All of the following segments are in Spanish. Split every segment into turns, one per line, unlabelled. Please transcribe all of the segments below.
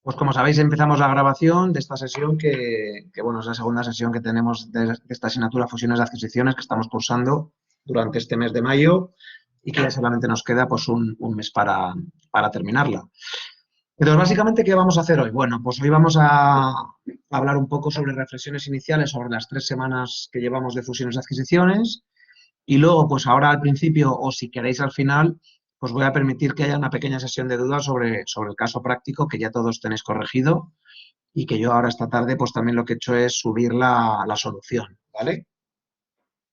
Pues como sabéis, empezamos la grabación de esta sesión que, bueno, es la segunda sesión que tenemos de esta asignatura Fusiones de Adquisiciones que estamos cursando durante este mes de mayo y que ya solamente nos queda pues un mes para terminarla. Entonces, básicamente, ¿qué vamos a hacer hoy? Bueno, pues hoy vamos a hablar un poco sobre reflexiones iniciales sobre las 3 semanas que llevamos de Fusiones de Adquisiciones y luego, pues ahora al principio o si queréis al final, pues voy a permitir que haya una pequeña sesión de dudas sobre el caso práctico que ya todos tenéis corregido y que yo ahora esta tarde pues también lo que he hecho es subir la solución, ¿vale?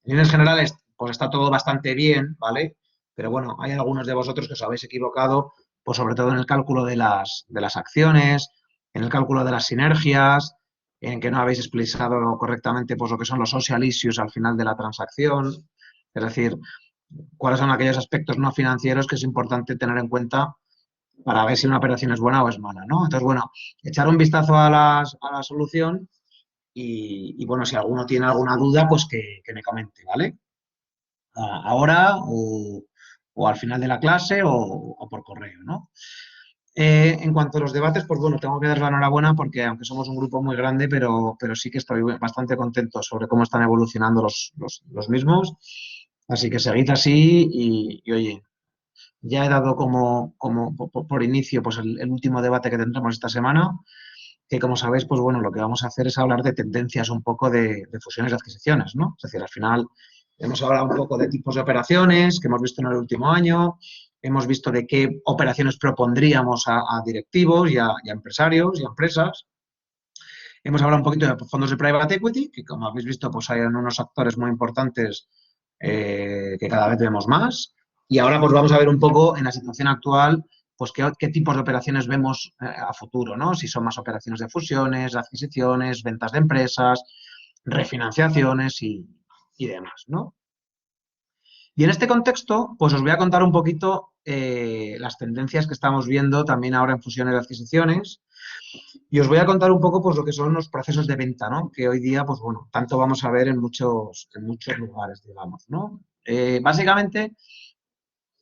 En líneas generales pues está todo bastante bien, ¿vale? Pero bueno, hay algunos de vosotros que os habéis equivocado, pues sobre todo en el cálculo de las acciones, en el cálculo de las sinergias, en que no habéis explicado correctamente pues lo que son los social issues al final de la transacción, es decir, cuáles son aquellos aspectos no financieros que es importante tener en cuenta para ver si una operación es buena o es mala, ¿no? Entonces, bueno, echar un vistazo a la solución bueno, si alguno tiene alguna duda, pues que me comente, ¿vale? Ahora o al final de la clase o por correo, ¿no? En cuanto a los debates, pues bueno, tengo que dar la enhorabuena porque aunque somos un grupo muy grande, pero sí que estoy bastante contento sobre cómo están evolucionando los mismos. Así que seguid así oye, ya he dado como por inicio pues el último debate que tendremos esta semana, que como sabéis, pues bueno, lo que vamos a hacer es hablar de tendencias un poco de fusiones y adquisiciones, ¿no? Es decir, al final hemos hablado un poco de tipos de operaciones que hemos visto en el último año, hemos visto de qué operaciones propondríamos a directivos y a empresarios y a empresas. Hemos hablado un poquito de fondos de private equity, que como habéis visto, pues hay unos actores muy importantes que cada vez vemos más. Y ahora pues vamos a ver un poco en la situación actual pues qué tipos de operaciones vemos a futuro, ¿no? Si son más operaciones de fusiones, adquisiciones, ventas de empresas, refinanciaciones y demás, ¿no? Y en este contexto, pues os voy a contar un poquito las tendencias que estamos viendo también ahora en fusiones y adquisiciones. Y os voy a contar un poco pues, lo que son los procesos de venta, ¿no? Que hoy día, pues bueno, tanto vamos a ver en muchos lugares, digamos, ¿no? Básicamente,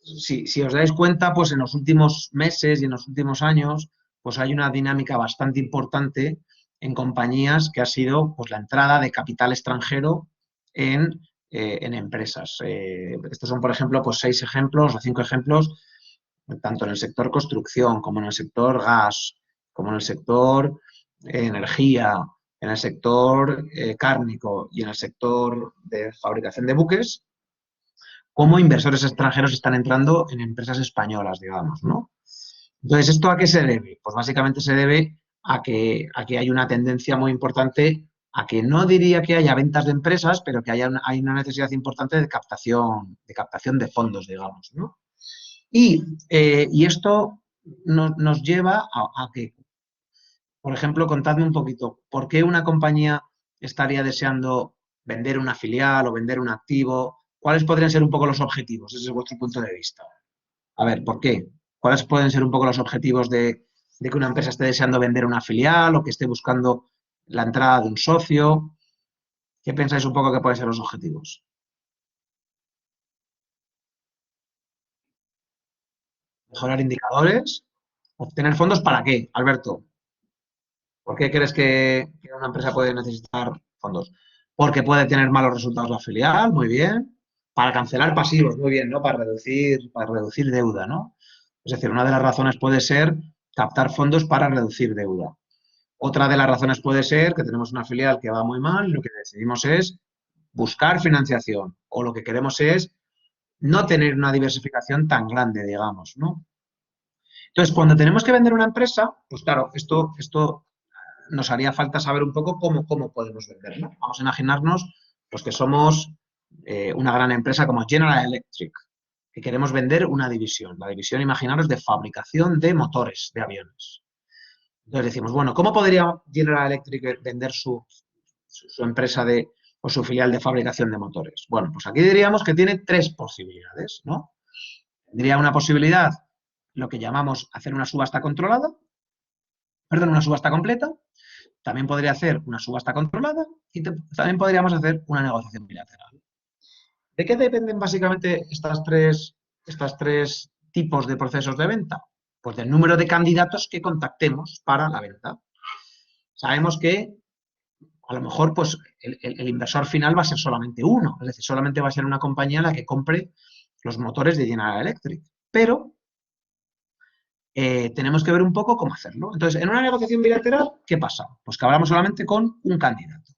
si os dais cuenta, pues en los últimos meses y en los últimos años, pues hay una dinámica bastante importante en compañías que ha sido pues, la entrada de capital extranjero en empresas. Estos son, por ejemplo, pues 6 ejemplos o 5 ejemplos, tanto en el sector construcción como en el sector gas, como en el sector energía, en el sector cárnico y en el sector de fabricación de buques, cómo inversores extranjeros están entrando en empresas españolas, digamos, ¿no? Entonces, ¿esto a qué se debe? Pues básicamente se debe a que hay una tendencia muy importante a que no diría que haya ventas de empresas, pero que hay una necesidad importante de captación de fondos, digamos, ¿no? Y esto nos lleva a que, por ejemplo, contadme un poquito, ¿por qué una compañía estaría deseando vender una filial o vender un activo? ¿Cuáles podrían ser un poco los objetivos desde vuestro punto de vista? A ver, ¿por qué? ¿Cuáles pueden ser un poco los objetivos de que una empresa esté deseando vender una filial o que esté buscando la entrada de un socio? ¿Qué pensáis un poco que pueden ser los objetivos? ¿Mejorar indicadores? ¿Obtener fondos para qué, Alberto? ¿Por qué crees que una empresa puede necesitar fondos? Porque puede tener malos resultados la filial, muy bien. Para cancelar pasivos, muy bien, ¿no? Para reducir deuda, ¿no? Es decir, una de las razones puede ser captar fondos para reducir deuda. Otra de las razones puede ser que tenemos una filial que va muy mal y lo que decidimos es buscar financiación o lo que queremos es no tener una diversificación tan grande, digamos, ¿no? Entonces, cuando tenemos que vender una empresa, pues claro, esto nos haría falta saber un poco cómo podemos venderla. Vamos a imaginarnos pues, que somos una gran empresa como General Electric, que queremos vender una división. La división, imaginaros, de fabricación de motores de aviones. Entonces decimos, bueno, ¿cómo podría General Electric vender su empresa o su filial de fabricación de motores? Bueno, pues aquí diríamos que tiene 3 posibilidades, ¿no? Tendría una posibilidad, lo que llamamos hacer una subasta controlada, perdón, una subasta completa. También podría hacer una subasta controlada y también podríamos hacer una negociación bilateral. ¿De qué dependen básicamente estas tres tipos de procesos de venta? Pues del número de candidatos que contactemos para la venta. Sabemos que a lo mejor pues, el inversor final va a ser solamente uno, es decir, solamente va a ser una compañía la que compre los motores de General Electric. Pero tenemos que ver un poco cómo hacerlo. Entonces, en una negociación bilateral, ¿qué pasa? Pues que hablamos solamente con un candidato.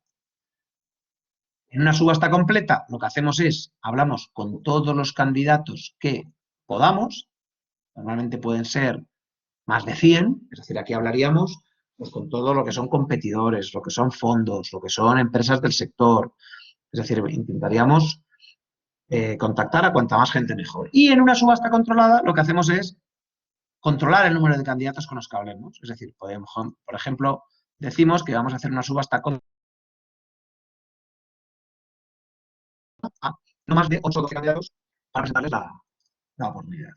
En una subasta completa, lo que hacemos es, hablamos con todos los candidatos que podamos, normalmente pueden ser más de 100, es decir, aquí hablaríamos pues, con todo lo que son competidores, lo que son fondos, lo que son empresas del sector. Es decir, intentaríamos contactar a cuanta más gente mejor. Y en una subasta controlada lo que hacemos es controlar el número de candidatos con los que hablemos. Es decir, podemos, por ejemplo, decimos que vamos a hacer una subasta con no más de 8 o 12 candidatos para presentarles la oportunidad.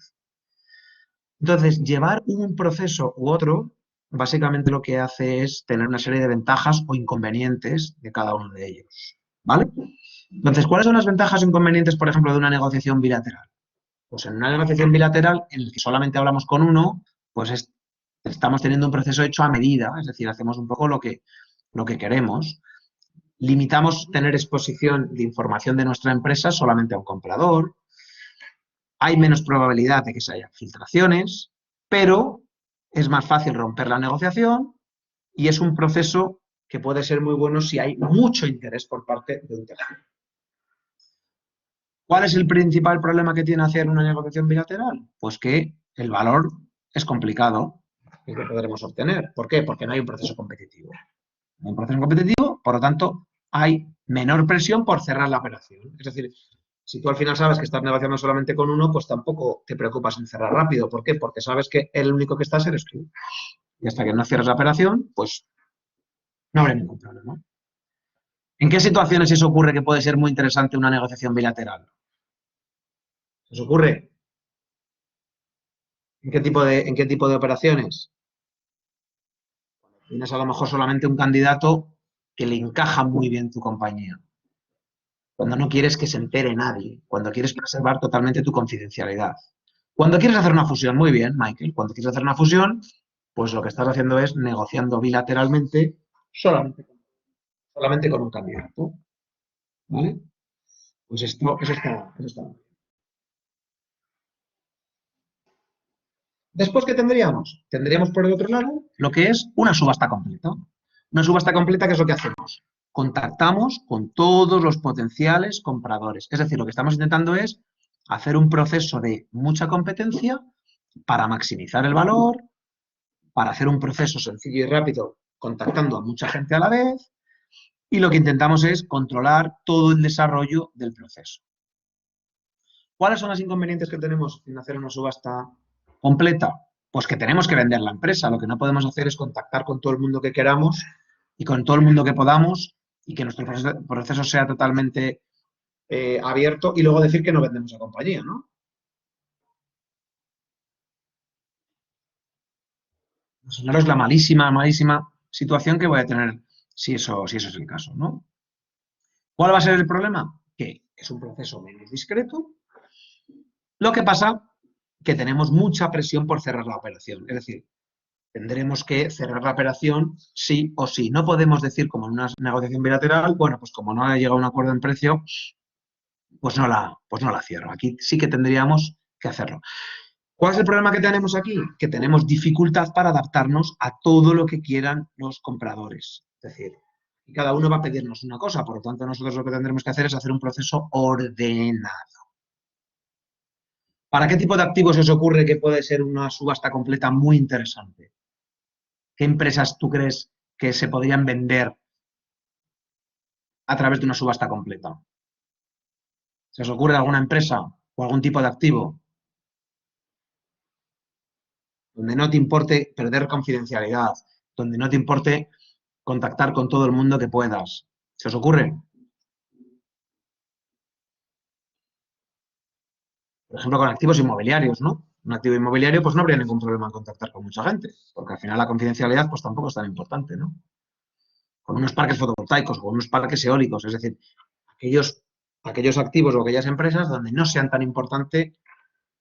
Entonces, llevar un proceso u otro, básicamente lo que hace es tener una serie de ventajas o inconvenientes de cada uno de ellos. ¿Vale? Entonces, ¿cuáles son las ventajas o inconvenientes, por ejemplo, de una negociación bilateral? Pues en una negociación bilateral en la que solamente hablamos con uno, pues estamos teniendo un proceso hecho a medida, es decir, hacemos un poco lo que queremos. Limitamos tener exposición de información de nuestra empresa solamente a un comprador. Hay menos probabilidad de que se haya filtraciones, pero es más fácil romper la negociación y es un proceso que puede ser muy bueno si hay mucho interés por parte de un tercero. ¿Cuál es el principal problema que tiene hacer una negociación bilateral? Pues que el valor es complicado el que podremos obtener. ¿Por qué? Porque no hay un proceso competitivo. No hay un proceso competitivo, por lo tanto, hay menor presión por cerrar la operación. Es decir, si tú al final sabes que estás negociando solamente con uno, pues tampoco te preocupas en cerrar rápido. ¿Por qué? Porque sabes que el único que estás eres tú. Y hasta que no cierres la operación, pues no habrá ningún problema. ¿En qué situaciones eso ocurre que puede ser muy interesante una negociación bilateral? ¿Os ocurre? ¿En qué tipo de operaciones? Tienes a lo mejor solamente un candidato que le encaja muy bien tu compañía. Cuando no quieres que se entere nadie. Cuando quieres preservar totalmente tu confidencialidad. Cuando quieres hacer una fusión, muy bien, Michael. Cuando quieres hacer una fusión, pues lo que estás haciendo es negociando bilateralmente solamente con un candidato. ¿Vale? Pues eso está muy bien. Después, ¿qué tendríamos? Tendríamos por el otro lado lo que es una subasta completa. Una subasta completa, ¿qué es lo que hacemos? Contactamos con todos los potenciales compradores. Es decir, lo que estamos intentando es hacer un proceso de mucha competencia para maximizar el valor, para hacer un proceso sencillo y rápido contactando a mucha gente a la vez, y lo que intentamos es controlar todo el desarrollo del proceso. ¿Cuáles son los inconvenientes que tenemos en hacer una subasta completa? Pues que tenemos que vender la empresa. Lo que no podemos hacer es contactar con todo el mundo que queramos y con todo el mundo que podamos y que nuestro proceso sea totalmente abierto y luego decir que no vendemos la compañía, ¿no? Enseñaros la malísima, malísima situación que voy a tener si eso es el caso, ¿no? ¿Cuál va a ser el problema? Que es un proceso menos discreto. Lo que pasa que tenemos mucha presión por cerrar la operación. Es decir, tendremos que cerrar la operación sí o sí. No podemos decir, como en una negociación bilateral, bueno, pues como no ha llegado a un acuerdo en precio, pues no la cierro. Aquí sí que tendríamos que hacerlo. ¿Cuál es el problema que tenemos aquí? Que tenemos dificultad para adaptarnos a todo lo que quieran los compradores. Es decir, cada uno va a pedirnos una cosa, por lo tanto nosotros lo que tendremos que hacer es hacer un proceso ordenado. ¿Para qué tipo de activos os ocurre que puede ser una subasta completa muy interesante? ¿Qué empresas tú crees que se podrían vender a través de una subasta completa? ¿Se os ocurre alguna empresa o algún tipo de activo donde no te importe perder confidencialidad, donde no te importe contactar con todo el mundo que puedas? ¿Se os ocurre? Por ejemplo, con activos inmobiliarios, ¿no? Un activo inmobiliario, pues no habría ningún problema en contactar con mucha gente, porque al final la confidencialidad, pues tampoco es tan importante, ¿no? Con unos parques fotovoltaicos, con unos parques eólicos, es decir, aquellos activos o aquellas empresas donde no sean tan importantes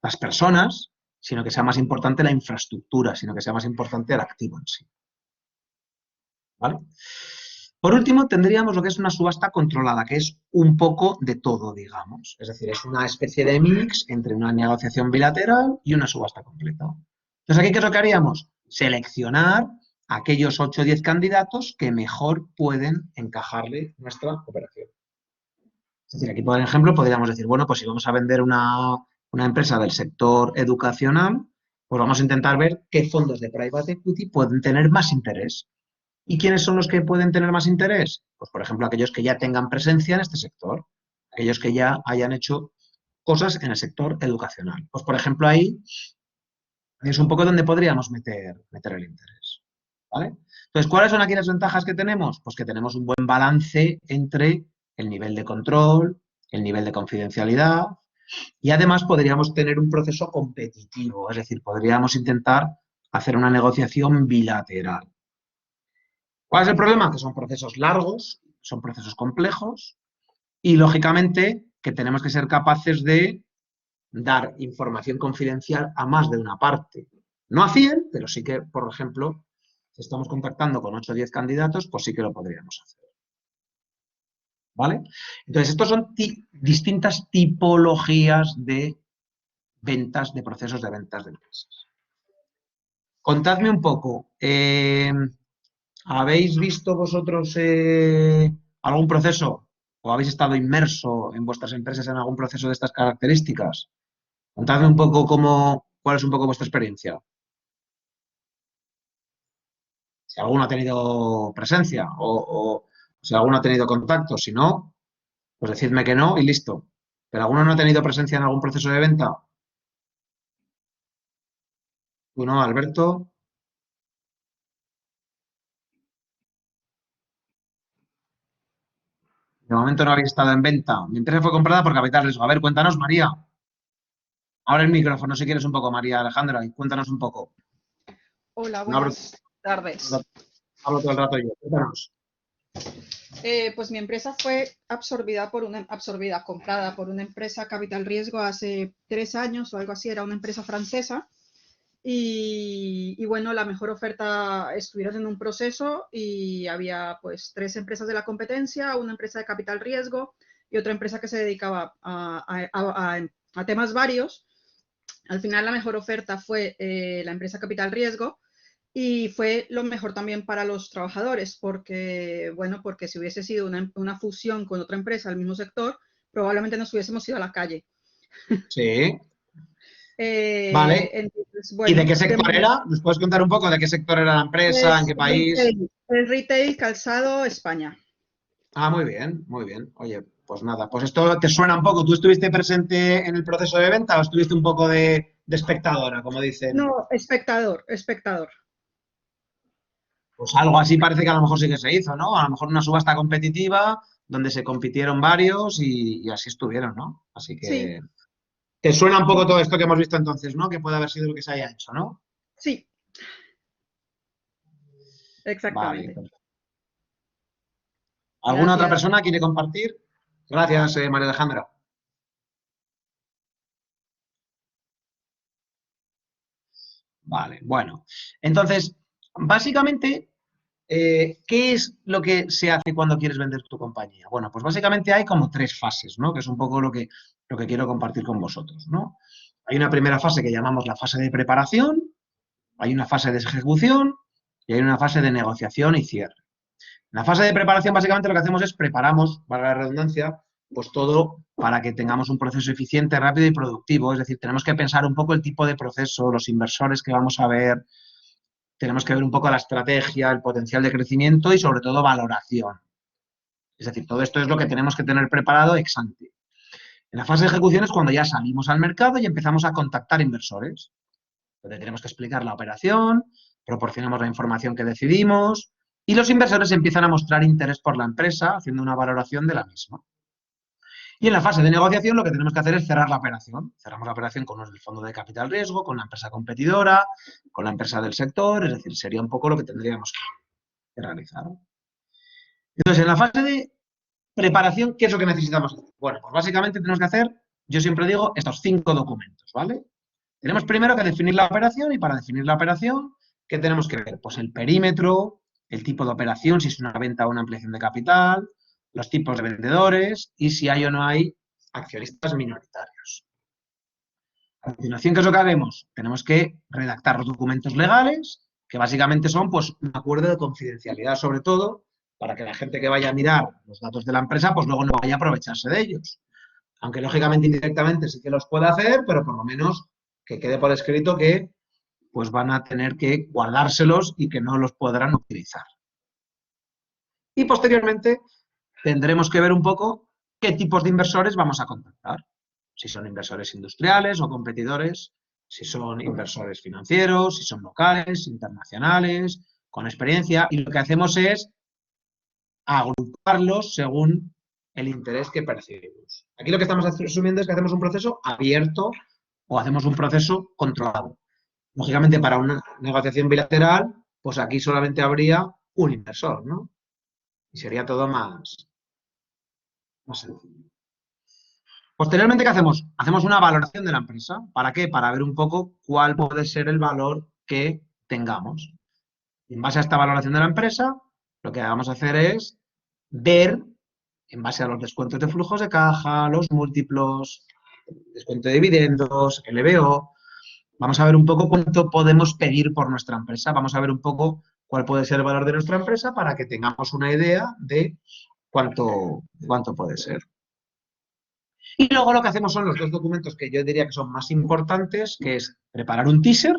las personas sino que sea más importante la infraestructura, sino que sea más importante el activo en sí. ¿Vale? Por último, tendríamos lo que es una subasta controlada, que es un poco de todo, digamos. Es decir, es una especie de mix entre una negociación bilateral y una subasta completa. Entonces, ¿aquí qué es lo que haríamos? Seleccionar aquellos 8 o 10 candidatos que mejor pueden encajarle nuestra operación. Es decir, aquí, por ejemplo, podríamos decir, bueno, pues si vamos a vender una empresa del sector educacional, pues vamos a intentar ver qué fondos de private equity pueden tener más interés. ¿Y quiénes son los que pueden tener más interés? Pues, por ejemplo, aquellos que ya tengan presencia en este sector, aquellos que ya hayan hecho cosas en el sector educacional. Pues, por ejemplo, ahí es un poco donde podríamos meter el interés. ¿Vale? Entonces, ¿cuáles son aquí las ventajas que tenemos? Pues que tenemos un buen balance entre el nivel de control, el nivel de confidencialidad y además podríamos tener un proceso competitivo, es decir, podríamos intentar hacer una negociación bilateral. ¿Cuál es el problema? Que son procesos largos, son procesos complejos y, lógicamente, que tenemos que ser capaces de dar información confidencial a más de una parte. No a 100, pero sí que, por ejemplo, si estamos contactando con 8 o 10 candidatos, pues sí que lo podríamos hacer. ¿Vale? Entonces, estos son distintas tipologías de ventas, de procesos de ventas de empresas. Contadme un poco, ¿habéis visto vosotros algún proceso o habéis estado inmerso en vuestras empresas en algún proceso de estas características? Contadme un poco cuál es un poco vuestra experiencia. Si alguno ha tenido presencia o si alguno ha tenido contacto. Si no, pues decidme que no y listo. ¿Pero alguno no ha tenido presencia en algún proceso de venta? ¿Tú no, Alberto? De momento no habéis estado en venta. Mi empresa fue comprada por Capital Riesgo. A ver, cuéntanos, María. Ahora el micrófono, si quieres un poco, María Alejandra, y cuéntanos un poco.
Hola,
No hablo,
buenas tardes.
hablo todo el rato yo. Cuéntanos.
Pues mi empresa fue comprada por una empresa Capital Riesgo hace 3 años o algo así, era una empresa francesa. Y bueno, la mejor oferta estuvieron en un proceso y había pues 3 empresas de la competencia, una empresa de capital riesgo y otra empresa que se dedicaba a temas varios. Al final la mejor oferta fue la empresa Capital Riesgo y fue lo mejor también para los trabajadores porque, bueno, porque si hubiese sido una fusión con otra empresa del mismo sector, probablemente nos hubiésemos ido a la calle.
Sí. Vale.
Entonces,
¿Y de
bueno,
qué sector era? ¿Nos puedes contar un poco de qué sector era la empresa? ¿En
pues
qué país?
el retail calzado España.
Ah, muy bien, muy bien. Oye, pues nada, pues esto te suena un poco. ¿Tú estuviste presente en el proceso de venta o estuviste un poco de espectadora, como dicen?
No, espectador, espectador.
Pues algo así parece que a lo mejor sí que se hizo, ¿no? A lo mejor una subasta competitiva donde se compitieron varios y así estuvieron, ¿no? Así
Sí,
que te suena un poco todo esto que hemos visto entonces, ¿no? Que puede haber sido lo que se haya hecho, ¿no?
sí,
Vale.
exactamente.
¿Alguna otra
Gracias.
persona quiere compartir? Gracias, María Alejandra. Vale, bueno. Entonces, básicamente, ¿qué es lo que se hace cuando quieres vender tu compañía? Bueno, pues básicamente hay como 3 fases, ¿no? Que es un poco lo que quiero compartir con vosotros, ¿no? Hay una primera fase que llamamos la fase de preparación, hay una fase de ejecución y hay una fase de negociación y cierre. En la fase de preparación, básicamente lo que hacemos es preparamos, valga la redundancia, pues todo para que tengamos un proceso eficiente, rápido y productivo. Es decir, tenemos que pensar un poco el tipo de proceso, los inversores que vamos a ver, tenemos que ver un poco la estrategia, el potencial de crecimiento y sobre todo valoración. Es decir, todo esto es lo que tenemos que tener preparado ex ante. En la fase de ejecución es cuando ya salimos al mercado y empezamos a contactar inversores, donde tenemos que explicar la operación, proporcionamos la información que decidimos y los inversores empiezan a mostrar interés por la empresa haciendo una valoración de la misma. Y en la fase de negociación lo que tenemos que hacer es cerrar la operación. Cerramos la operación con el fondo de capital riesgo, con la empresa competidora, con la empresa del sector, es decir, sería un poco lo que tendríamos que realizar. Entonces, en la fase de preparación, ¿qué es lo que necesitamos hacer? Bueno, pues básicamente tenemos que hacer, yo siempre digo, estos 5 documentos, ¿vale? Tenemos primero que definir la operación y para definir la operación, ¿qué tenemos que ver? Pues el perímetro, el tipo de operación, si es una venta o una ampliación de capital, los tipos de vendedores y si hay o no hay accionistas minoritarios. A continuación, ¿qué es lo que haremos? Tenemos que redactar los documentos legales, que básicamente son pues, un acuerdo de confidencialidad sobre todo, para que la gente que vaya a mirar los datos de la empresa, pues luego no vaya a aprovecharse de ellos. Aunque lógicamente indirectamente sí que los puede hacer, pero por lo menos que quede por escrito que pues van a tener que guardárselos y que no los podrán utilizar. Y posteriormente tendremos que ver un poco qué tipos de inversores vamos a contactar. Si son inversores industriales o competidores, si son inversores financieros, si son locales, internacionales, con experiencia. Y lo que hacemos es agruparlos según el interés que percibimos. Aquí lo que estamos asumiendo es que hacemos un proceso abierto o hacemos un proceso controlado. Lógicamente, para una negociación bilateral, pues aquí solamente habría un inversor, ¿no? Y sería todo más sencillo. Posteriormente, ¿qué hacemos? Hacemos una valoración de la empresa. ¿Para qué? Para ver un poco cuál puede ser el valor que tengamos. Y en base a esta valoración de la empresa, lo que vamos a hacer es ver, en base a los descuentos de flujos de caja, los múltiplos, descuento de dividendos, LBO, vamos a ver un poco cuánto podemos pedir por nuestra empresa. Vamos a ver un poco cuál puede ser el valor de nuestra empresa para que tengamos una idea de cuánto puede ser. Y luego lo que hacemos son los dos documentos que yo diría que son más importantes, que es preparar un teaser,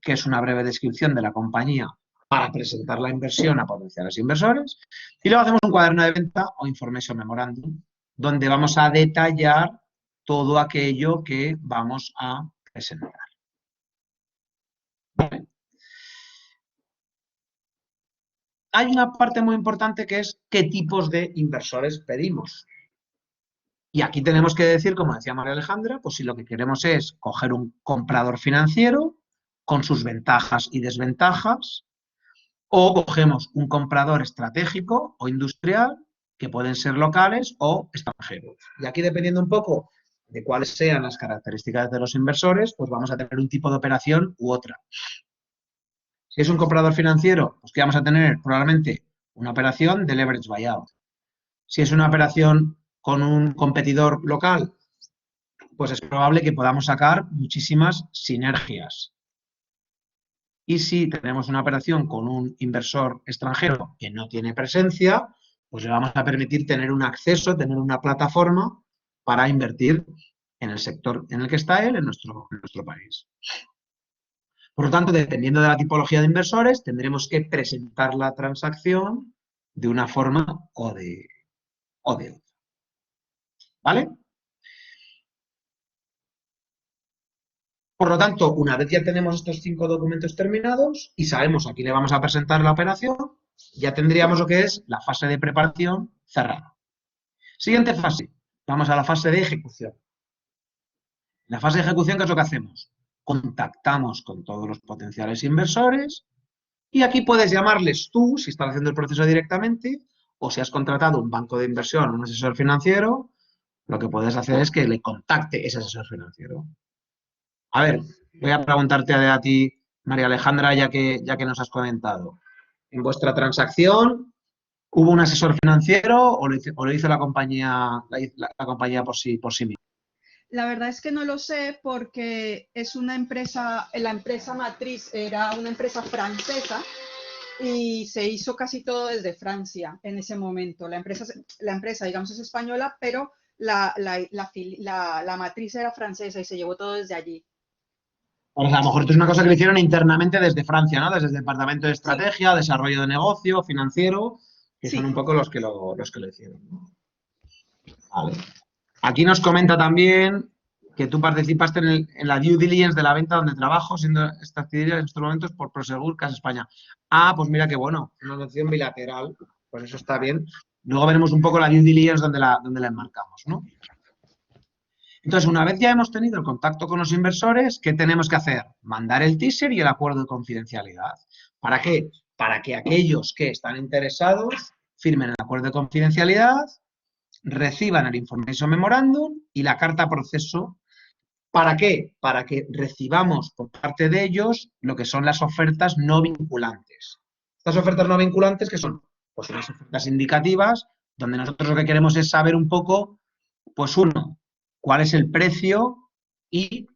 que es una breve descripción de la compañía para presentar la inversión a potenciales inversores, y luego hacemos un cuaderno de venta o information memorandum, donde vamos a detallar todo aquello que vamos a presentar. ¿Vale? Hay una parte muy importante que es qué tipos de inversores pedimos. Y aquí tenemos que decir, como decía María Alejandra, pues si lo que queremos es coger un comprador financiero con sus ventajas y desventajas, o cogemos un comprador estratégico o industrial, que pueden ser locales o extranjeros. Y aquí, dependiendo un poco de cuáles sean las características de los inversores, pues vamos a tener un tipo de operación u otra. Si es un comprador financiero, pues que vamos a tener probablemente una operación de leverage buyout. Si es una operación con un competidor local, pues es probable que podamos sacar muchísimas sinergias. Y si tenemos una operación con un inversor extranjero que no tiene presencia, pues le vamos a permitir tener un acceso, tener una plataforma para invertir en el sector en el que está él, en nuestro país. Por lo tanto, dependiendo de la tipología de inversores, tendremos que presentar la transacción de una forma o de otra. ¿Vale? Por lo tanto, una vez ya tenemos estos 5 documentos terminados y sabemos a quién le vamos a presentar la operación, ya tendríamos lo que es la fase de preparación cerrada. Siguiente fase, vamos a la fase de ejecución. En la fase de ejecución, ¿qué es lo que hacemos? Contactamos con todos los potenciales inversores y aquí puedes llamarles tú, si estás haciendo el proceso directamente, o si has contratado un banco de inversión, un asesor financiero, lo que puedes hacer es que le contacte ese asesor financiero. A ver, voy a preguntarte a ti, María Alejandra, ya que nos has comentado. ¿En vuestra transacción hubo un asesor financiero o lo hizo la compañía, la compañía por sí misma?
La verdad es que no lo sé porque es una empresa, la empresa matriz era una empresa francesa y se hizo casi todo desde Francia en ese momento. La empresa digamos, es española, pero la matriz era francesa y se llevó todo desde allí.
Pues a lo mejor esto es una cosa que le hicieron internamente desde Francia, ¿no? Desde el Departamento de Estrategia,
Sí.
Desarrollo de Negocio, Financiero, que
Sí.
son un poco los que lo hicieron. Vale. Aquí nos comenta también que tú participaste en la due diligence de la venta donde trabajo, siendo esta actividad en estos momentos por Prosegur Casa España. Ah, pues mira qué bueno, una noción bilateral, pues eso está bien. Luego veremos un poco la due diligence donde la enmarcamos, ¿no? Entonces, una vez ya hemos tenido el contacto con los inversores, ¿qué tenemos que hacer? Mandar el teaser y el acuerdo de confidencialidad. ¿Para qué? Para que aquellos que están interesados firmen el acuerdo de confidencialidad, reciban el information memorandum y la carta proceso ¿Para qué? Para que recibamos por parte de ellos lo que son las ofertas no vinculantes. Estas ofertas no vinculantes, ¿qué son? Pues unas ofertas indicativas, donde nosotros lo que queremos es saber un poco, pues uno, cuál es el precio y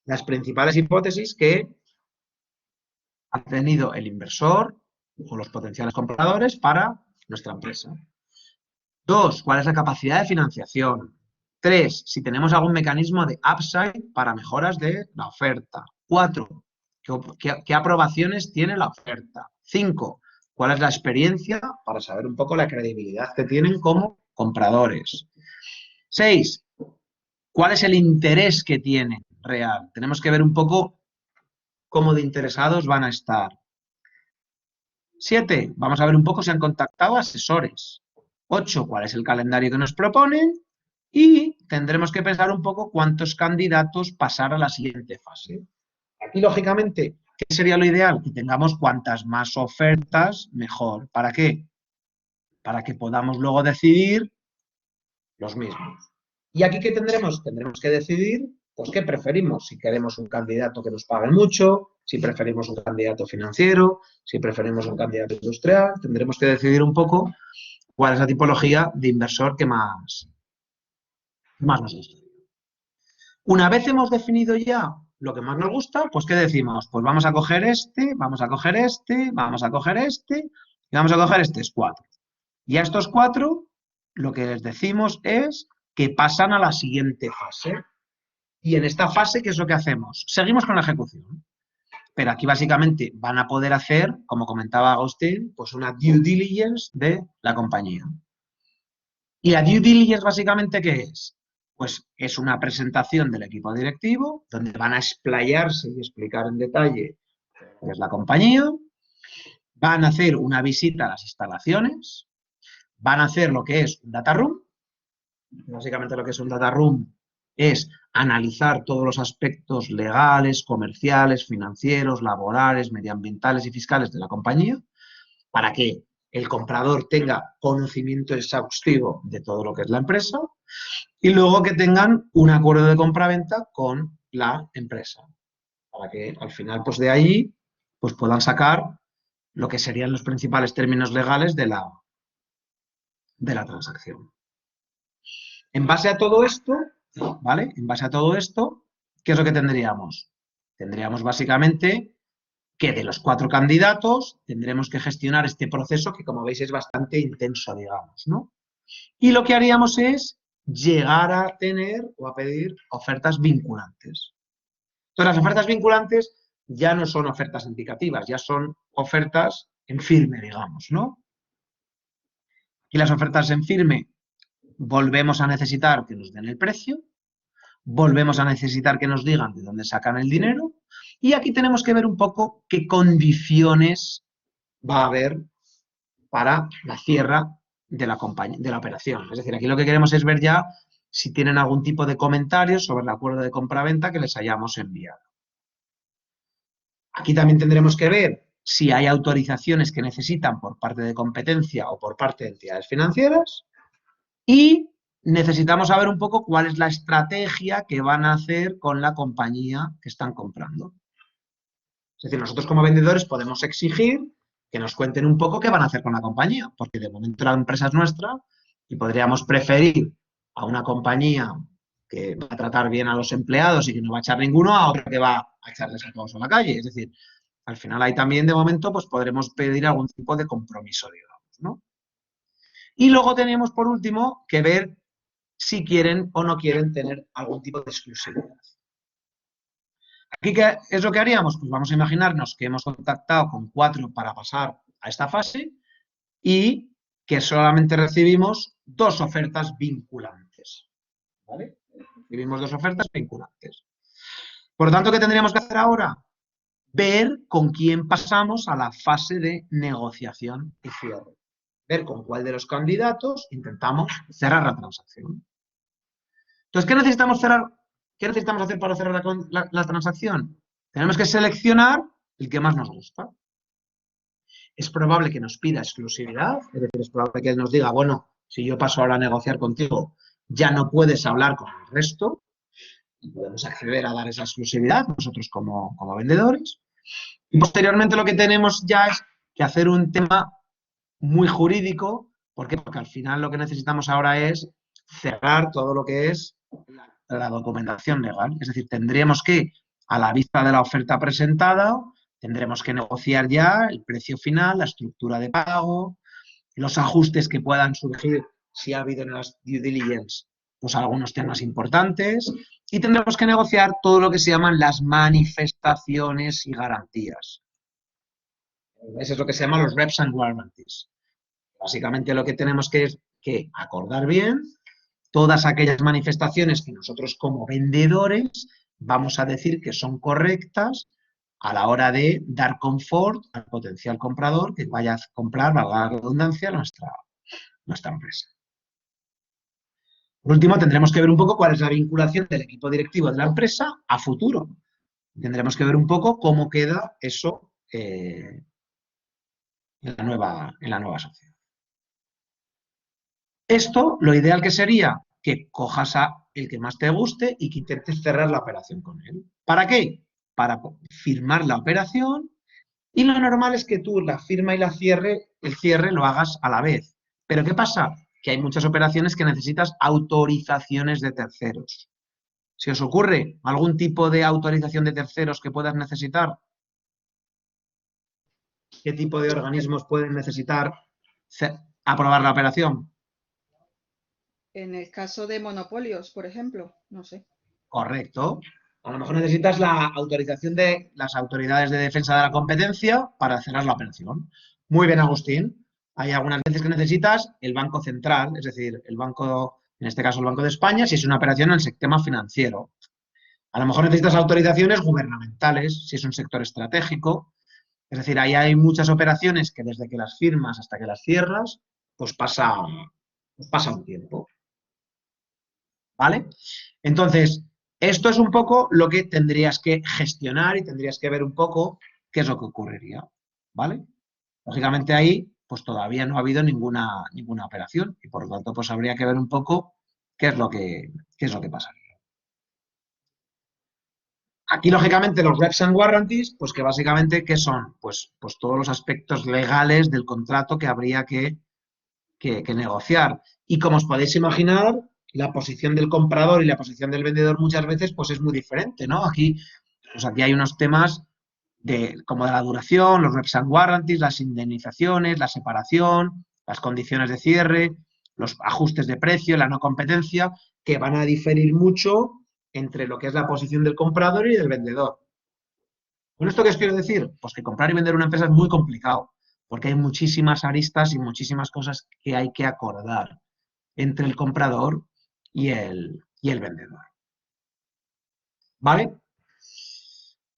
las principales hipótesis que ha tenido el inversor o los potenciales compradores para nuestra empresa. 2, ¿cuál es la capacidad de financiación? 3, si tenemos algún mecanismo de upside para mejoras de la oferta. 4, ¿qué aprobaciones tiene la oferta? 5, ¿cuál es la experiencia para saber un poco la credibilidad que tienen como compradores? 6, ¿cuál es el interés que tienen real? Tenemos que ver un poco cómo de interesados van a estar. 7, vamos a ver un poco si han contactado asesores. 8, cuál es el calendario que nos proponen. Y tendremos que pensar un poco cuántos candidatos pasar a la siguiente fase. Aquí, lógicamente, ¿qué sería lo ideal? Que tengamos cuantas más ofertas, mejor. ¿Para qué? Para que podamos luego decidir los mismos. ¿Y aquí qué tendremos? Tendremos que decidir, pues, qué preferimos. Si queremos un candidato que nos pague mucho, si preferimos un candidato financiero, si preferimos un candidato industrial. Tendremos que decidir un poco cuál es la tipología de inversor que más nos gusta. Una vez hemos definido ya lo que más nos gusta, pues ¿qué decimos? Pues vamos a coger este, vamos a coger este, vamos a coger este y vamos a coger estos 4. Y a estos 4 lo que les decimos es que pasan a la siguiente fase. Y en esta fase, ¿qué es lo que hacemos? Seguimos con la ejecución. Pero aquí básicamente van a poder hacer, como comentaba Agustín, pues una due diligence de la compañía. ¿Y la due diligence básicamente qué es? Pues es una presentación del equipo directivo donde van a explayarse y explicar en detalle qué es la compañía, van a hacer una visita a las instalaciones, van a hacer lo que es un data room. Básicamente lo que es un data room es analizar todos los aspectos legales, comerciales, financieros, laborales, medioambientales y fiscales de la compañía para que el comprador tenga conocimiento exhaustivo de todo lo que es la empresa y luego que tengan un acuerdo de compraventa con la empresa, para que al final, pues de ahí, pues puedan sacar lo que serían los principales términos legales de la transacción. En base a todo esto, ¿vale? En base a todo esto, ¿qué es lo que tendríamos? Tendríamos básicamente que de los 4 candidatos tendremos que gestionar este proceso que, como veis, es bastante intenso, digamos, ¿no? Y lo que haríamos es llegar a tener o a pedir ofertas vinculantes. Entonces, las ofertas vinculantes ya no son ofertas indicativas, ya son ofertas en firme, digamos, ¿no? Y las ofertas en firme volvemos a necesitar que nos den el precio, volvemos a necesitar que nos digan de dónde sacan el dinero y aquí tenemos que ver un poco qué condiciones va a haber para la cierre de la operación. Es decir, aquí lo que queremos es ver ya si tienen algún tipo de comentarios sobre el acuerdo de compraventa que les hayamos enviado. Aquí también tendremos que ver si hay autorizaciones que necesitan por parte de competencia o por parte de entidades financieras y necesitamos saber un poco cuál es la estrategia que van a hacer con la compañía que están comprando. Es decir, nosotros como vendedores podemos exigir que nos cuenten un poco qué van a hacer con la compañía, porque de momento la empresa es nuestra y podríamos preferir a una compañía que va a tratar bien a los empleados y que no va a echar ninguno a otra que va a echarles a todos a la calle. Es decir, al final ahí también de momento pues podremos pedir algún tipo de compromiso, digamos, ¿no? Y luego tenemos por último que ver si quieren o no quieren tener algún tipo de exclusividad. ¿Aquí qué es lo que haríamos? Pues vamos a imaginarnos que hemos contactado con 4 para pasar a esta fase y que solamente recibimos 2 ofertas vinculantes. ¿Vale? Recibimos 2 ofertas vinculantes. Por lo tanto, ¿qué tendríamos que hacer ahora? Ver con quién pasamos a la fase de negociación y cierre. Ver con cuál de los candidatos intentamos cerrar la transacción. Entonces, ¿qué necesitamos cerrar? ¿Qué necesitamos hacer para cerrar la transacción? Tenemos que seleccionar el que más nos gusta. Es probable que nos pida exclusividad, es decir, es probable que él nos diga, bueno, si yo paso ahora a negociar contigo, ya no puedes hablar con el resto. y podemos acceder a dar esa exclusividad nosotros como vendedores. Y posteriormente lo que tenemos ya es que hacer un tema muy jurídico. ¿Por qué? Porque al final lo que necesitamos ahora es cerrar todo lo que es la documentación legal. Es decir, tendríamos que, a la vista de la oferta presentada, tendremos que negociar ya el precio final, la estructura de pago, los ajustes que puedan surgir si ha habido en las due diligence, pues algunos temas importantes, y tendremos que negociar todo lo que se llaman las manifestaciones y garantías. Eso es lo que se llama los reps and guarantees. Básicamente lo que tenemos que es que acordar bien todas aquellas manifestaciones que nosotros como vendedores vamos a decir que son correctas a la hora de dar confort al potencial comprador que vaya a comprar, valga la redundancia, nuestra empresa. Por último, tendremos que ver un poco cuál es la vinculación del equipo directivo de la empresa a futuro. Tendremos que ver un poco cómo queda eso en la nueva sociedad. Esto, lo ideal que sería que cojas a el que más te guste y que intentes cerrar la operación con él. ¿Para qué? Para firmar la operación, y lo normal es que tú la firma y el cierre lo hagas a la vez. ¿Pero qué pasa? Que hay muchas operaciones que necesitas autorizaciones de terceros. ¿Se os ocurre algún tipo de autorización de terceros que puedas necesitar? ¿Qué tipo de organismos pueden necesitar aprobar la operación?
En el caso de monopolios, por ejemplo, no sé.
Correcto. A lo mejor necesitas la autorización de las autoridades de defensa de la competencia para cerrar la operación. Muy bien, Agustín. Hay algunas veces que necesitas el Banco Central, es decir, el banco, en este caso el Banco de España, si es una operación en el sistema financiero. A lo mejor necesitas autorizaciones gubernamentales, si es un sector estratégico. Es decir, ahí hay muchas operaciones que desde que las firmas hasta que las cierras, pues pasa un tiempo. ¿Vale? Entonces, esto es un poco lo que tendrías que gestionar y tendrías que ver un poco qué es lo que ocurriría. ¿Vale? Lógicamente ahí, pues todavía no ha habido ninguna operación y por lo tanto, pues habría que ver un poco qué es lo que pasaría. Aquí, lógicamente, los reps and guarantees, pues que básicamente, ¿qué son? Pues todos los aspectos legales del contrato que habría que negociar. Y como os podéis imaginar, la posición del comprador y la posición del vendedor muchas veces pues es muy diferente, ¿no? Aquí hay unos temas como de la duración, los reps and guarantees, las indemnizaciones, la separación, las condiciones de cierre, los ajustes de precio, la no competencia, que van a diferir mucho entre lo que es la posición del comprador y del vendedor. ¿Con esto qué os quiero decir? Pues que comprar y vender una empresa es muy complicado, porque hay muchísimas aristas y muchísimas cosas que hay que acordar entre el comprador y el vendedor. ¿Vale?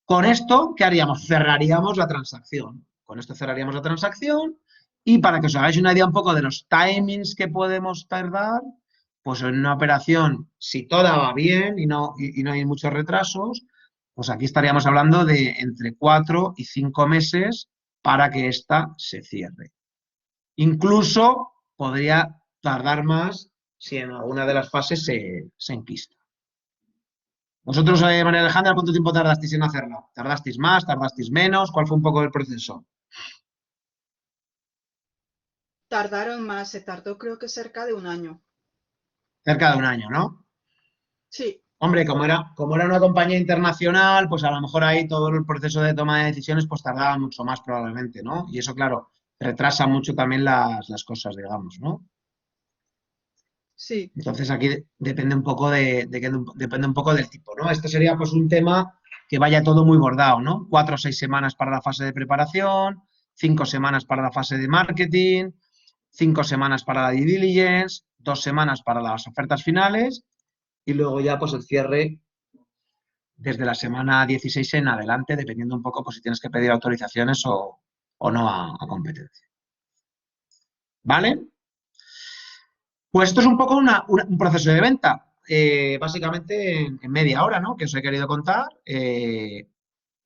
Con esto, ¿qué haríamos? Cerraríamos la transacción. Con esto cerraríamos la transacción y para que os hagáis una idea un poco de los timings que podemos tardar, pues en una operación, si toda va bien y no hay muchos retrasos, pues aquí estaríamos hablando de entre 4 y 5 meses para que ésta se cierre. Incluso podría tardar más si en alguna de las fases se enquista. Vosotros, María Alejandra, ¿cuánto tiempo tardasteis en hacerlo? ¿Tardasteis más? ¿Tardasteis menos? ¿Cuál fue un poco el proceso?
Tardaron más, se tardó creo que cerca de un año.
Cerca de un año, ¿no?
Sí.
Hombre, como era una compañía internacional, pues a lo mejor ahí todo el proceso de toma de decisiones pues tardaba mucho más probablemente, ¿no? Y eso, claro, retrasa mucho también las cosas, digamos, ¿no?
Sí.
Entonces aquí depende un poco depende un poco del tipo, ¿no? Esto sería pues un tema que vaya todo muy bordado, ¿no? 4 o 6 semanas para la fase de preparación, 5 semanas para la fase de marketing, 5 semanas para la due diligence, 2 semanas para las ofertas finales y luego ya pues el cierre desde la semana 16 en adelante, dependiendo un poco pues si tienes que pedir autorizaciones o no a competencia. ¿Vale? Pues esto es un poco un proceso de venta, básicamente en media hora, ¿no? Que os he querido contar.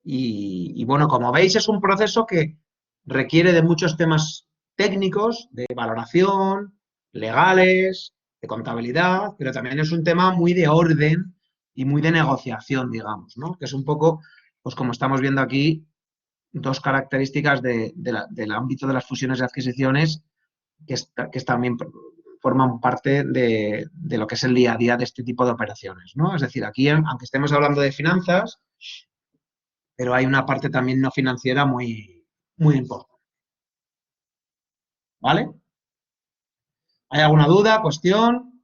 Y bueno, como veis, es un proceso que requiere de muchos temas técnicos, de valoración, legales, de contabilidad, pero también es un tema muy de orden y muy de negociación, digamos, ¿no? Que es un poco, pues como estamos viendo aquí, dos características del ámbito de las fusiones y adquisiciones que también forman parte de lo que es el día a día de este tipo de operaciones, ¿no? Es decir, aquí, aunque estemos hablando de finanzas, pero hay una parte también no financiera muy importante, ¿vale? ¿Hay alguna duda, cuestión?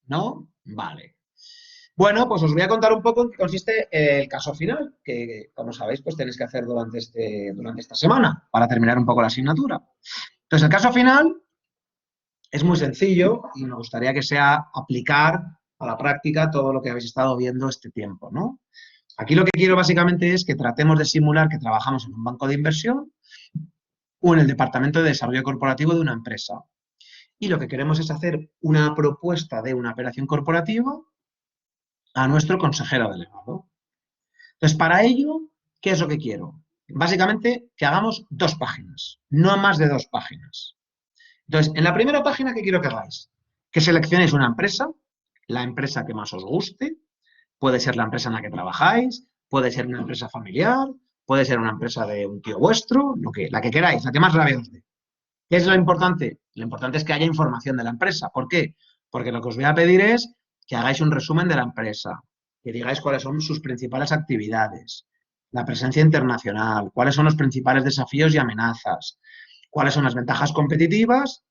¿No? Vale. Bueno, pues os voy a contar un poco en qué consiste el caso final, que como sabéis, pues tenéis que hacer durante esta semana para terminar un poco la asignatura. Entonces, el caso final es muy sencillo y me gustaría que sea aplicar a la práctica todo lo que habéis estado viendo este tiempo, ¿no? Aquí lo que quiero básicamente es que tratemos de simular que trabajamos en un banco de inversión o en el departamento de desarrollo corporativo de una empresa. Y lo que queremos es hacer una propuesta de una operación corporativa a nuestro consejero delegado. Entonces, para ello, ¿qué es lo que quiero? Básicamente, que hagamos 2 páginas, no más de 2 páginas. Entonces, en la primera página, ¿qué quiero que hagáis? Que seleccionéis una empresa, la empresa que más os guste, puede ser la empresa en la que trabajáis, puede ser una empresa familiar, puede ser una empresa de un tío vuestro, la que queráis, la que más rabia os dé. ¿Qué es lo importante? Lo importante es que haya información de la empresa. ¿Por qué? Porque lo que os voy a pedir es que hagáis un resumen de la empresa, que digáis cuáles son sus principales actividades, la presencia internacional, cuáles son los principales desafíos y amenazas, cuáles son las ventajas competitivas,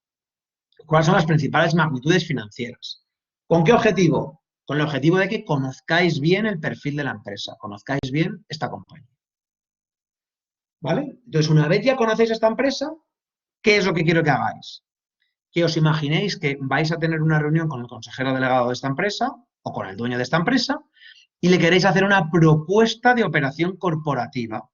cuáles son las principales magnitudes financieras. ¿Con qué objetivo? Con el objetivo de que conozcáis bien el perfil de la empresa, conozcáis bien esta compañía. ¿Vale? Entonces, una vez ya conocéis esta empresa, ¿qué es lo que quiero que hagáis? Que os imaginéis que vais a tener una reunión con el consejero delegado de esta empresa o con el dueño de esta empresa y le queréis hacer una propuesta de operación corporativa,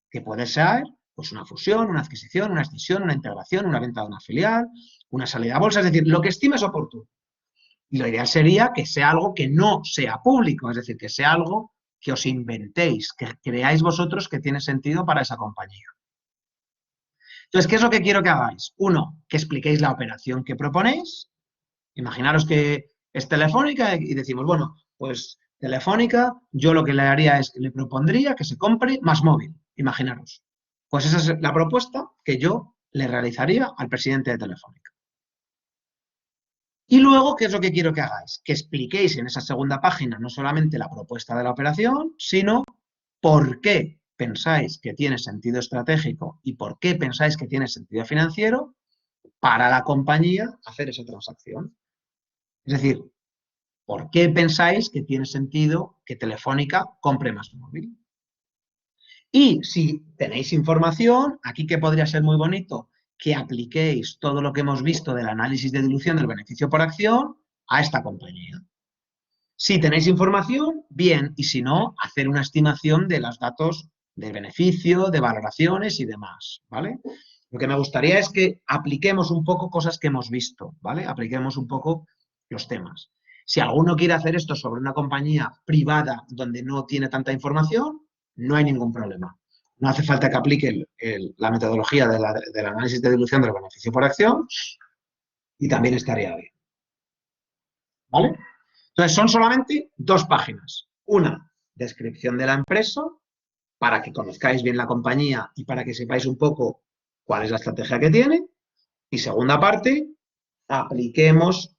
que puede ser pues una fusión, una adquisición, una escisión, una integración, una venta de una filial, una salida a bolsa, es decir, lo que estimes oportuno. Y lo ideal sería que sea algo que no sea público, es decir, que sea algo que os inventéis, que creáis vosotros que tiene sentido para esa compañía. Entonces, ¿qué es lo que quiero que hagáis? Uno, que expliquéis la operación que proponéis. Imaginaros que es Telefónica y decimos, bueno, pues Telefónica, yo lo que le haría es que le propondría que se compre Más Móvil. Imaginaros. Pues esa es la propuesta que yo le realizaría al presidente de Telefónica. Y luego, ¿qué es lo que quiero que hagáis? Que expliquéis en esa segunda página no solamente la propuesta de la operación, sino por qué pensáis que tiene sentido estratégico y por qué pensáis que tiene sentido financiero para la compañía hacer esa transacción. Es decir, ¿por qué pensáis que tiene sentido que Telefónica compre Más Móvil? Y si tenéis información, aquí que podría ser muy bonito, que apliquéis todo lo que hemos visto del análisis de dilución del beneficio por acción a esta compañía. Si tenéis información, bien, y si no, hacer una estimación de los datos de beneficio, de valoraciones y demás, ¿vale? Lo que me gustaría es que apliquemos un poco cosas que hemos visto, ¿vale? Apliquemos un poco los temas. Si alguno quiere hacer esto sobre una compañía privada donde no tiene tanta información, no hay ningún problema. No hace falta que aplique la metodología del análisis de dilución del beneficio por acción y también estaría bien, ¿vale? Entonces, son solamente 2 páginas. Una, descripción de la empresa, para que conozcáis bien la compañía y para que sepáis un poco cuál es la estrategia que tiene. Y segunda parte, apliquemos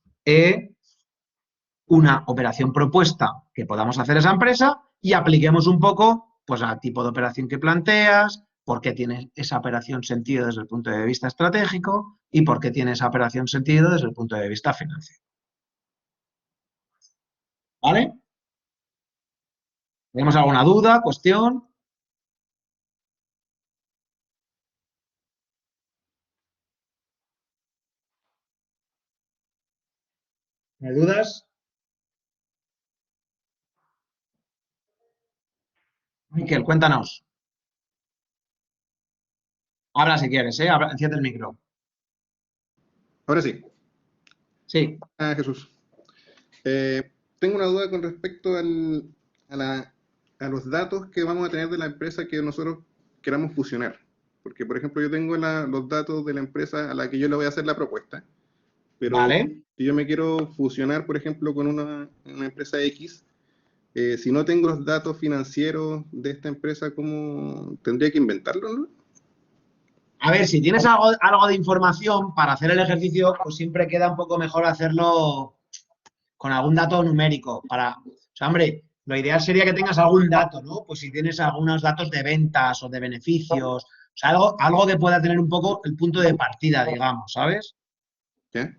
una operación propuesta que podamos hacer a esa empresa y apliquemos un poco pues al tipo de operación que planteas, por qué tiene esa operación sentido desde el punto de vista estratégico y por qué tiene esa operación sentido desde el punto de vista financiero. ¿Vale? ¿Tenemos alguna duda, cuestión? ¿No hay dudas? Miquel, cuéntanos. Habla si quieres, ¿eh? Enciende el micro.
Ahora sí.
Sí.
Jesús. Tengo una duda con respecto a los datos que vamos a tener de la empresa que nosotros queramos fusionar. Porque, por ejemplo, yo tengo los datos de la empresa a la que yo le voy a hacer la propuesta, pero
Vale.
si yo me quiero fusionar, por ejemplo, con una empresa X, si no tengo los datos financieros de esta empresa, ¿cómo tendría que inventarlo, no?
A ver, si tienes algo de información para hacer el ejercicio, pues siempre queda un poco mejor hacerlo con algún dato numérico. O sea, hombre, lo ideal sería que tengas algún dato, ¿no? Pues si tienes algunos datos de ventas o de beneficios, o sea, algo que pueda tener un poco el punto de partida, digamos, ¿sabes?
¿Ya?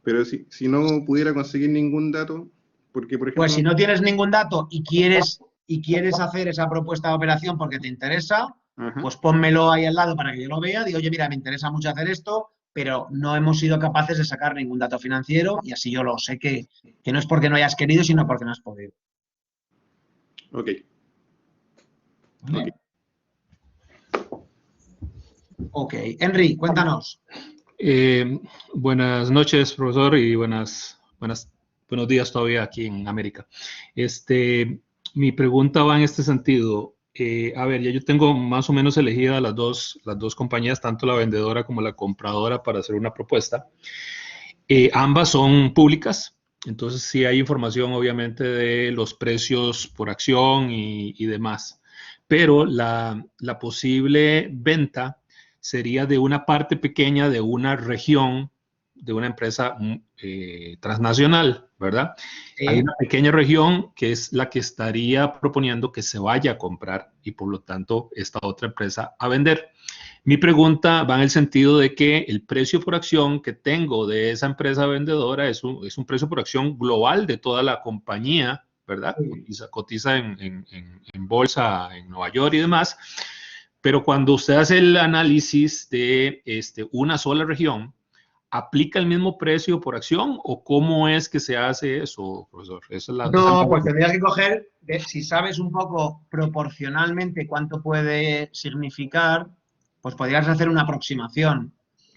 Pero si no pudiera conseguir ningún dato, porque, por
Pues
ejemplo,
si no tienes ningún dato y quieres hacer esa propuesta de operación porque te interesa,
ajá,
pues pónmelo ahí al lado para que yo lo vea. Digo, oye, mira, me interesa mucho hacer esto, pero no hemos sido capaces de sacar ningún dato financiero y así yo lo sé que no es porque no hayas querido, sino porque no has podido.
ok, ok.
¿Vale? Ok. Henry, cuéntanos.
Eh, Buenas noches, profesor, y buenos días todavía aquí en América. Mi pregunta va en este sentido. A ver, ya yo tengo más o menos elegidas las dos compañías, tanto la vendedora como la compradora, para hacer una propuesta. Ambas son públicas, entonces sí hay información, obviamente, de los precios por acción y demás. Pero la posible venta sería de una parte pequeña de una región, de una empresa transnacional, ¿verdad? Hay una pequeña región que es la que estaría proponiendo que se vaya a comprar y por lo tanto esta otra empresa a vender. Mi pregunta va en el sentido de que el precio por acción que tengo de esa empresa vendedora es un precio por acción global de toda la compañía, ¿verdad? Cotiza en bolsa en Nueva York y demás. Pero cuando usted hace el análisis de una sola región, ¿aplica el mismo precio por acción o cómo es que se hace eso, profesor? Esa es
No, pues tendrías que coger, si sabes un poco proporcionalmente cuánto puede significar, pues podrías hacer una aproximación.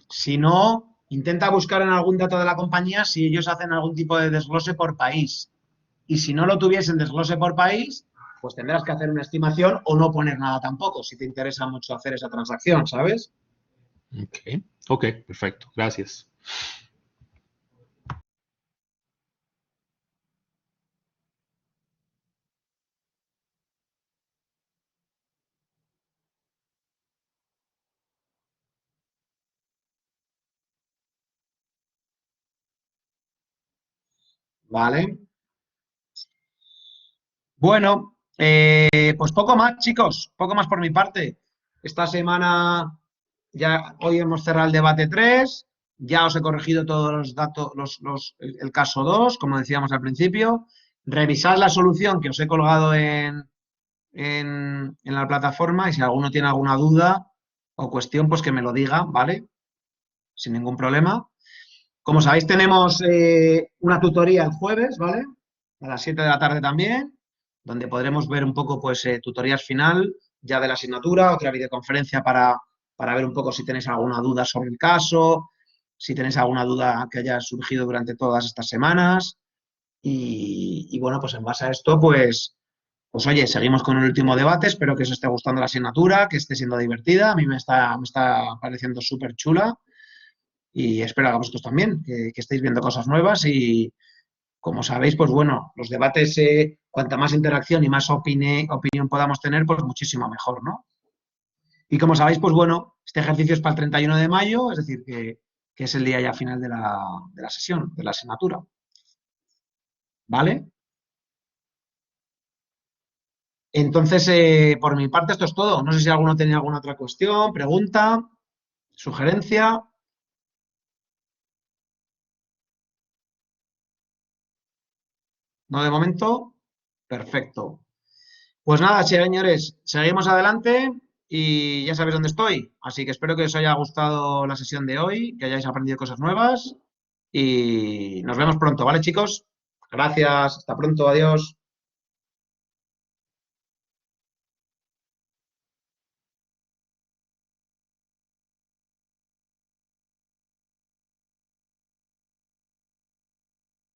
Si no, intenta buscar en algún dato de la compañía si ellos hacen algún tipo de desglose por país. Y si no lo tuviesen desglose por país, pues tendrás que hacer una estimación o no poner nada tampoco, si te interesa mucho hacer esa transacción, ¿sabes?
Ok, perfecto. Gracias.
Vale. Bueno, pues poco más, chicos, poco más por mi parte. Esta semana ya hoy hemos cerrado el debate 3, ya os he corregido todos los datos, el caso 2, como decíamos al principio. Revisad la solución que os he colgado en la plataforma y si alguno tiene alguna duda o cuestión, pues que me lo diga, ¿vale? Sin ningún problema. Como sabéis, tenemos una tutoría el jueves, ¿vale? A las 7 de la tarde también, donde podremos ver un poco, pues, tutorías final ya de la asignatura, otra videoconferencia para ver un poco si tenéis alguna duda sobre el caso, si tenéis alguna duda que haya surgido durante todas estas semanas. Y bueno, pues en base a esto, pues oye, seguimos con el último debate. Espero que os esté gustando la asignatura, que esté siendo divertida. A mí me está pareciendo súper chula y espero que a vosotros también, que estéis viendo cosas nuevas y, como sabéis, pues bueno, los debates, cuanta más interacción y más opinión podamos tener, pues muchísimo mejor, ¿no? Y como sabéis, pues bueno, este ejercicio es para el 31 de mayo, es decir, que es el día ya final de la sesión, de la asignatura. ¿Vale? Entonces, por mi parte, esto es todo. No sé si alguno tenía alguna otra cuestión, pregunta, sugerencia. ¿No de momento? Perfecto. Pues nada, señores, seguimos adelante y ya sabéis dónde estoy. Así que espero que os haya gustado la sesión de hoy, que hayáis aprendido cosas nuevas y nos vemos pronto, ¿vale, chicos? Gracias, hasta pronto, adiós.